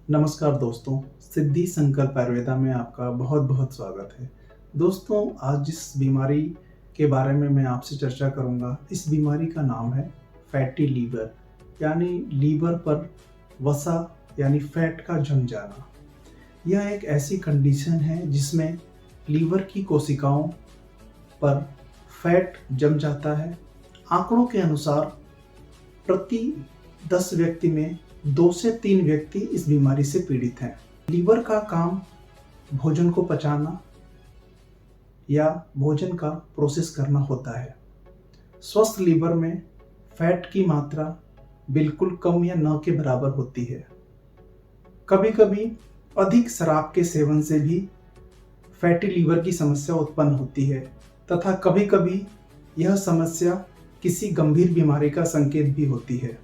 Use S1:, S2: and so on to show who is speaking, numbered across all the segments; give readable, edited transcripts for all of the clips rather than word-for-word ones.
S1: नमस्कार दोस्तों, सिद्धि संकल्प आयुर्वेदा में आपका बहुत बहुत स्वागत है। दोस्तों, आज जिस बीमारी के बारे में मैं आपसे चर्चा करूंगा, इस बीमारी का नाम है फैटी लीवर, यानी लीवर पर वसा यानी फैट का जम जाना। यह एक ऐसी कंडीशन है जिसमें लीवर की कोशिकाओं पर फैट जम जाता है। आंकड़ों के अनुसार प्रति 10 व्यक्ति में 2 से 3 व्यक्ति इस बीमारी से पीड़ित हैं। लीवर का काम भोजन को पचाना या भोजन का प्रोसेस करना होता है। स्वस्थ लीवर में फैट की मात्रा बिल्कुल कम या न के बराबर होती है। कभी कभी अधिक शराब के सेवन से भी फैटी लीवर की समस्या उत्पन्न होती है तथा कभी कभी यह समस्या किसी गंभीर बीमारी का संकेत भी होती है।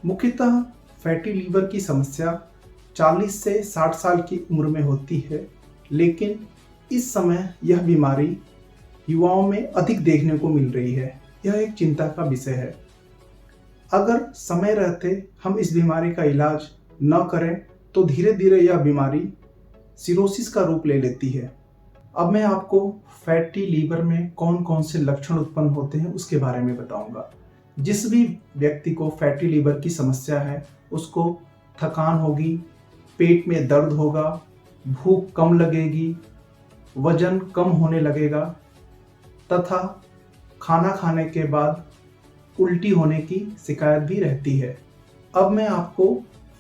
S1: मुख्यतः फैटी लीवर की समस्या 40 से 60 साल की उम्र में होती है, लेकिन इस समय यह बीमारी युवाओं में अधिक देखने को मिल रही है। यह एक चिंता का विषय है। अगर समय रहते हम इस बीमारी का इलाज न करें तो धीरे धीरे यह बीमारी सिरोसिस का रूप ले लेती है। अब मैं आपको फैटी लीवर में कौन कौन से लक्षण उत्पन्न होते हैं उसके बारे में बताऊंगा। जिस भी व्यक्ति को फैटी लीवर की समस्या है उसको थकान होगी, पेट में दर्द होगा, भूख कम लगेगी, वजन कम होने लगेगा तथा खाना खाने के बाद उल्टी होने की शिकायत भी रहती है। अब मैं आपको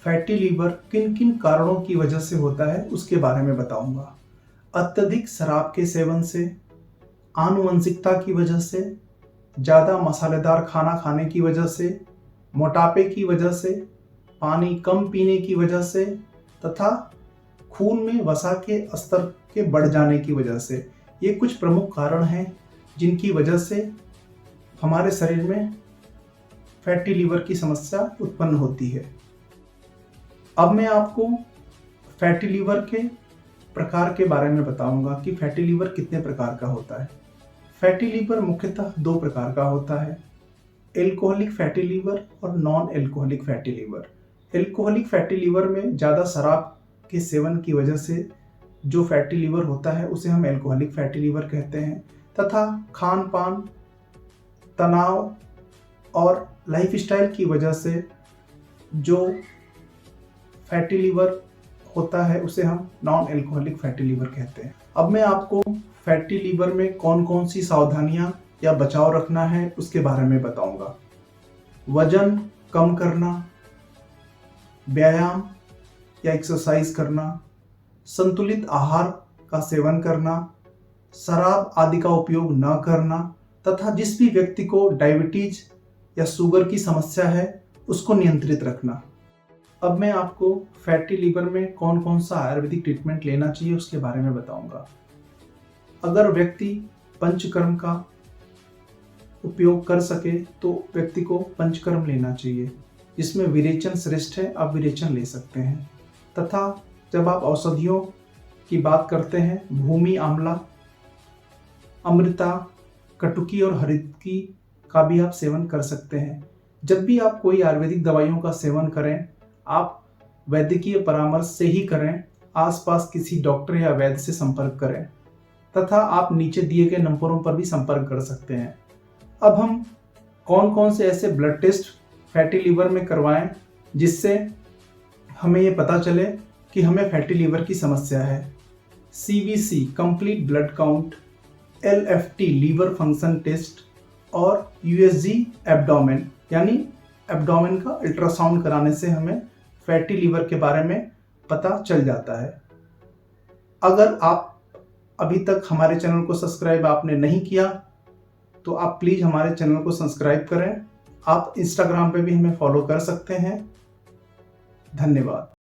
S1: फैटी लीवर किन किन कारणों की वजह से होता है उसके बारे में बताऊंगा। अत्यधिक शराब के सेवन से, आनुवंशिकता की वजह से, ज़्यादा मसालेदार खाना खाने की वजह से, मोटापे की वजह से, पानी कम पीने की वजह से तथा खून में वसा के स्तर के बढ़ जाने की वजह से। ये कुछ प्रमुख कारण हैं जिनकी वजह से हमारे शरीर में फैटी लीवर की समस्या उत्पन्न होती है। अब मैं आपको फैटी लीवर के प्रकार के बारे में बताऊंगा कि फैटी लीवर कितने प्रकार का होता है। फैटी लीवर मुख्यतः 2 प्रकार का होता है, एल्कोहलिक फैटी लीवर और non alcoholic fatty liver. Alcoholic fatty liver में ज़्यादा शराब के सेवन की वजह से जो फैटी लीवर होता है उसे हम एल्कोहलिक फैटी लीवर कहते हैं तथा खान पान, तनाव और लाइफस्टाइल की वजह से जो फैटी लीवर होता है उसे हम नॉन एल्कोहलिक फैटी लीवर कहते हैं। अब मैं आपको फैटी लीवर में कौन कौन सी सावधानियां या बचाव रखना है उसके बारे में बताऊंगा। वजन कम करना, व्यायाम या एक्सरसाइज करना, संतुलित आहार का सेवन करना, शराब आदि का उपयोग न करना तथा जिस भी व्यक्ति को डायबिटीज या शुगर की समस्या है उसको नियंत्रित रखना। अब मैं आपको फैटी लीवर में कौन कौन सा आयुर्वेदिक ट्रीटमेंट लेना चाहिए उसके बारे में बताऊंगा। अगर व्यक्ति पंचकर्म का उपयोग कर सके तो व्यक्ति को पंचकर्म लेना चाहिए, जिसमें विरेचन श्रेष्ठ है, आप विरेचन ले सकते हैं। तथा जब आप औषधियों की बात करते हैं, भूमि आंवला, अमृता, कटुकी और हरितकी का भी आप सेवन कर सकते हैं। जब भी आप कोई आयुर्वेदिक दवाइयों का सेवन करें, आप वैद्यकीय परामर्श से ही करें। आसपास किसी डॉक्टर या वैद्य से संपर्क करें तथा आप नीचे दिए गए नंबरों पर भी संपर्क कर सकते हैं। अब हम कौन कौन से ऐसे ब्लड टेस्ट फैटी लीवर में करवाएं जिससे हमें ये पता चले कि हमें फैटी लीवर की समस्या है। CBC complete blood count, LFT liver function test और USG एब्डोमेन यानी एब्डोमेन का अल्ट्रासाउंड कराने से हमें फैटी लीवर के बारे में पता चल जाता है। अगर आप अभी तक हमारे चैनल को सब्सक्राइब आपने नहीं किया तो आप प्लीज़ हमारे चैनल को सब्सक्राइब करें। आप इंस्टाग्राम पे भी हमें फॉलो कर सकते हैं। धन्यवाद।